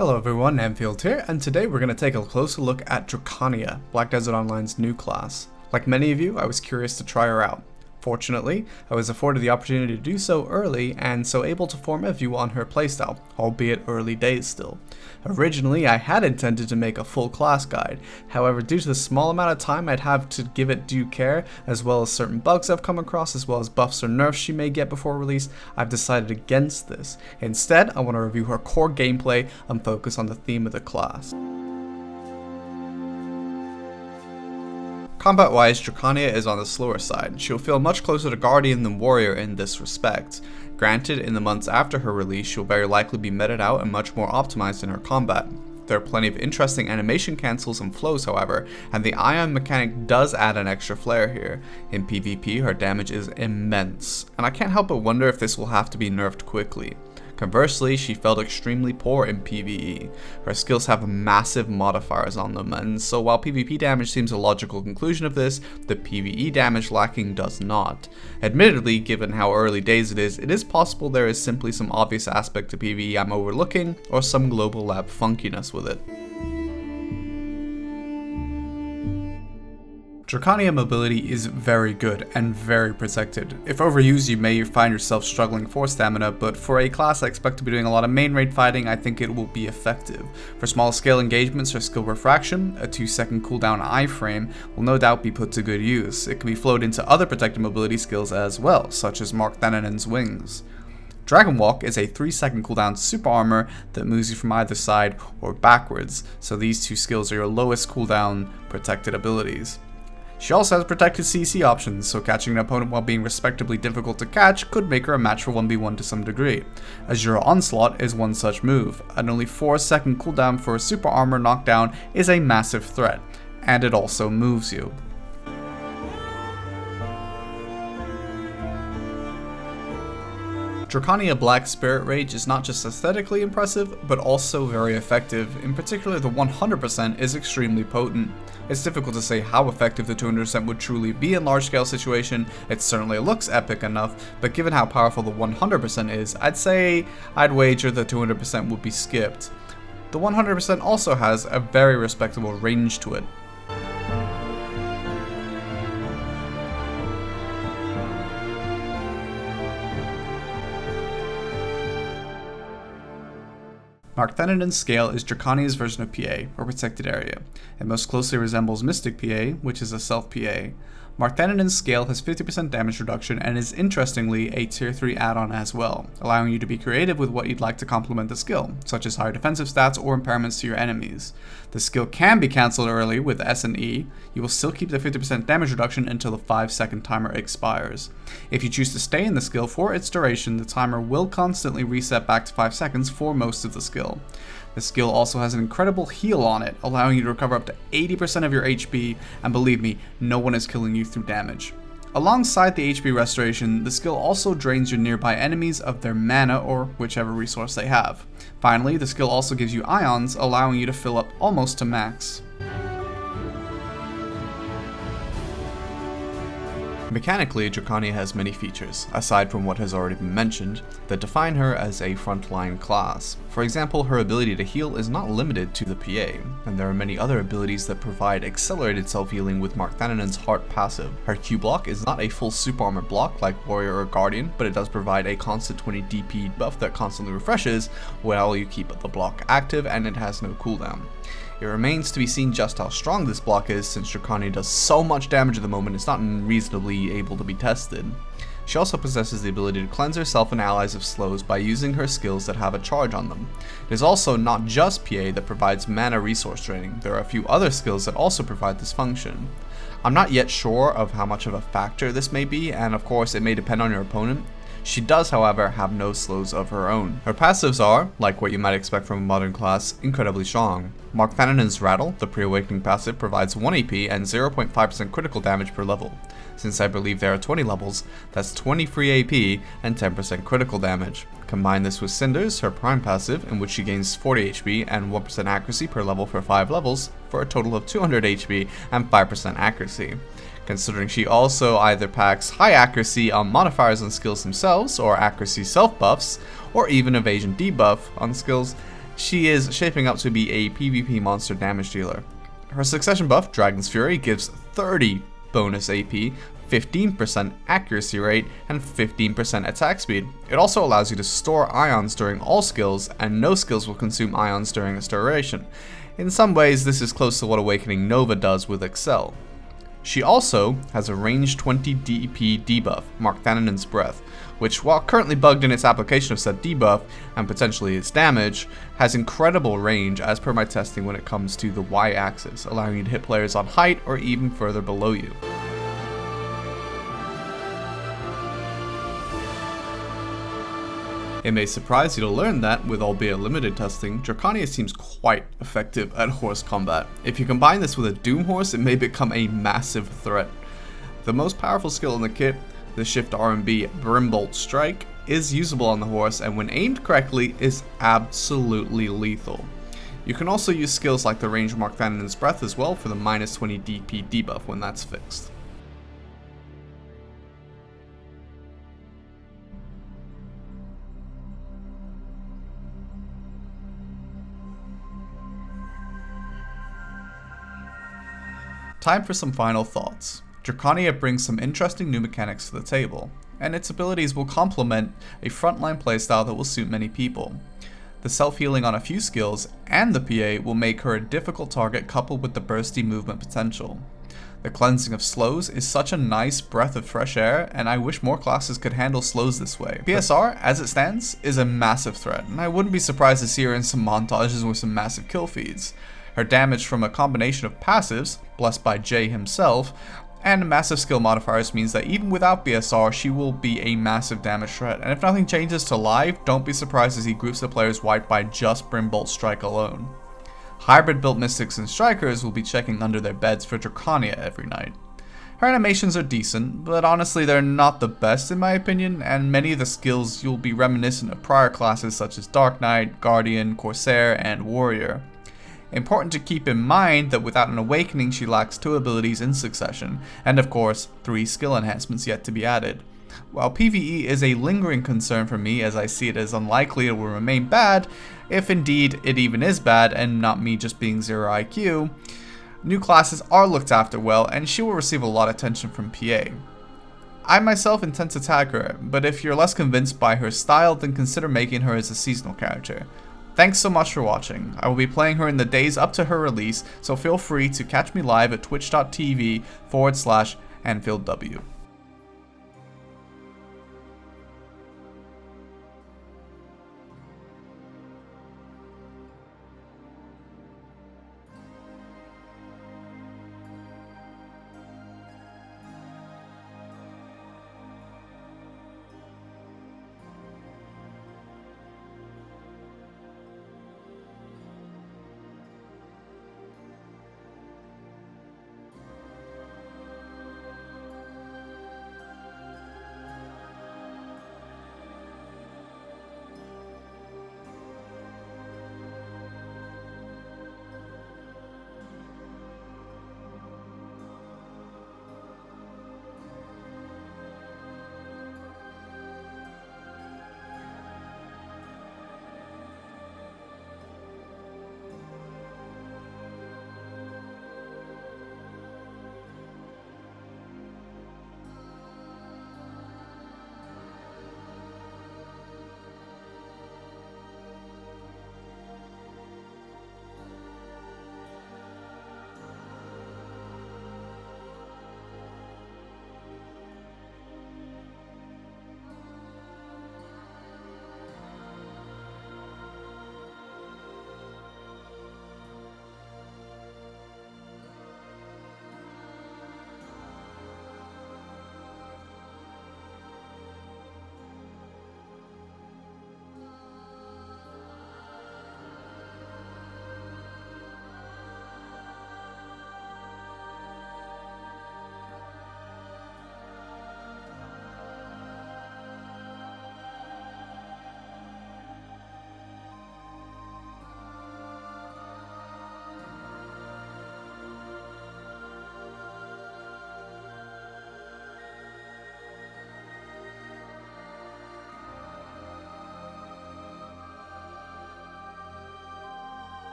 Hello everyone, Anfield here, and today we're going to take a closer look at Drakania, Black Desert Online's new class. Like many of you, I was curious to try her out. Fortunately, I was afforded the opportunity to do so early, and so able to form a view on her playstyle, albeit early days still. Originally, I had intended to make a full class guide, however due to the small amount of time I'd have to give it due care, as well as certain bugs I've come across, as well as buffs or nerfs she may get before release, I've decided against this. Instead, I want to review her core gameplay and focus on the theme of the class. Combat-wise, Drakania is on the slower side. She'll feel much closer to Guardian than Warrior in this respect. Granted, in the months after her release, she'll very likely be meted out and much more optimized in her combat. There are plenty of interesting animation cancels and flows however, and the Ion mechanic does add an extra flair here. In PvP, her damage is immense, and I can't help but wonder if this will have to be nerfed quickly. Conversely, she felt extremely poor in PvE. Her skills have massive modifiers on them, and so while PvP damage seems a logical conclusion of this, the PvE damage lacking does not. Admittedly, given how early days it is possible there is simply some obvious aspect to PvE I'm overlooking, or some global lab funkiness with it. Drakania mobility is very good and very protected. If overused, you may find yourself struggling for stamina, but for a class I expect to be doing a lot of main raid fighting, I think it will be effective. For small scale engagements, her skill Refraction, a 2-second cooldown iframe, will no doubt be put to good use. It can be flowed into other protected mobility skills as well, such as Markthanan's wings. Dragon Walk is a 3-second cooldown super armor that moves you from either side or backwards, so these two skills are your lowest cooldown protected abilities. She also has protected CC options, so catching an opponent while being respectably difficult to catch could make her a match for 1v1 to some degree. Azure Onslaught is one such move. An only 4-second cooldown for a super armor knockdown is a massive threat, and it also moves you. Drakania Black Spirit Rage is not just aesthetically impressive, but also very effective. In particular, the 100% is extremely potent. It's difficult to say how effective the 200% would truly be in large scale situation. It certainly looks epic enough, but given how powerful the 100% is, I'd wager the 200% would be skipped. The 100% also has a very respectable range to it. Markthanan's scale is Drakania's version of PA, or protected area. It most closely resembles Mystic PA, which is a self PA. Markthanan's scale has 50% damage reduction and is interestingly a tier 3 add-on as well, allowing you to be creative with what you'd like to complement the skill, such as higher defensive stats or impairments to your enemies. The skill can be cancelled early with S and E. You will still keep the 50% damage reduction until the 5-second timer expires. If you choose to stay in the skill for its duration, the timer will constantly reset back to 5 seconds for most of the skill. The skill also has an incredible heal on it, allowing you to recover up to 80% of your HP, and believe me, no one is killing you through damage. Alongside the HP restoration, the skill also drains your nearby enemies of their mana or whichever resource they have. Finally, the skill also gives you ions, allowing you to fill up almost to max. Mechanically, Drakania has many features, aside from what has already been mentioned, that define her as a frontline class. For example, her ability to heal is not limited to the PA, and there are many other abilities that provide accelerated self-healing with Markthanan's Heart passive. Her Q block is not a full super armor block like Warrior or Guardian, but it does provide a constant 20 DP buff that constantly refreshes while you keep the block active, and it has no cooldown. It remains to be seen just how strong this block is, since Drakania does so much damage at the moment it's not reasonably able to be tested. She also possesses the ability to cleanse herself and allies of slows by using her skills that have a charge on them. It is also not just PA that provides mana resource draining, there are a few other skills that also provide this function. I'm not yet sure of how much of a factor this may be, and of course it may depend on your opponent. She does, however, have no slows of her own. Her passives are, like what you might expect from a modern class, incredibly strong. Markthanan's Rattle, the pre-awakening passive, provides 1 AP and 0.5% critical damage per level. Since I believe there are 20 levels, that's 20 free AP and 10% critical damage. Combine this with Cinders, her prime passive, in which she gains 40 HP and 1% accuracy per level for 5 levels, for a total of 200 HP and 5% accuracy. Considering she also either packs high accuracy on modifiers on skills themselves, or accuracy self buffs, or even evasion debuff on skills, she is shaping up to be a PvP monster damage dealer. Her succession buff, Dragon's Fury, gives 30 bonus AP, 15% accuracy rate, and 15% attack speed. It also allows you to store ions during all skills, and no skills will consume ions during its duration. In some ways, this is close to what Awakening Nova does with Excel. She also has a range 20 DP debuff, Markthanan's Breath, which, while currently bugged in its application of said debuff, and potentially its damage, has incredible range as per my testing when it comes to the Y-axis, allowing you to hit players on height or even further below you. It may surprise you to learn that, with albeit limited testing, Drakania seems quite effective at horse combat. If you combine this with a Doom horse, it may become a massive threat. The most powerful skill in the kit, the Shift R&B Brimbolt Strike, is usable on the horse and when aimed correctly is absolutely lethal. You can also use skills like the range Markthanan's Breath as well for the minus 20 DP debuff when that's fixed. Time for some final thoughts. Drakania brings some interesting new mechanics to the table, and its abilities will complement a frontline playstyle that will suit many people. The self-healing on a few skills and the PA will make her a difficult target coupled with the bursty movement potential. The cleansing of slows is such a nice breath of fresh air, and I wish more classes could handle slows this way. PSR, as it stands, is a massive threat, and I wouldn't be surprised to see her in some montages with some massive kill feeds. Her damage from a combination of passives, blessed by Jay himself, and massive skill modifiers means that even without BSR, she will be a massive damage threat, and if nothing changes to live, don't be surprised to see groups of players wiped by just Brimbolt Strike alone. Hybrid built Mystics and Strikers will be checking under their beds for Drakania every night. Her animations are decent, but honestly they're not the best in my opinion, and many of the skills you'll be reminiscent of prior classes such as Dark Knight, Guardian, Corsair, and Warrior. Important to keep in mind that without an Awakening she lacks 2 abilities in succession, and of course 3 skill enhancements yet to be added. While PvE is a lingering concern for me as I see it as unlikely it will remain bad, if indeed it even is bad and not me just being 0 IQ, new classes are looked after well and she will receive a lot of attention from PA. I myself intend to tag her, but if you're less convinced by her style then consider making her as a seasonal character. Thanks so much for watching. I will be playing her in the days up to her release, so feel free to catch me live at twitch.tv/AnfieldW.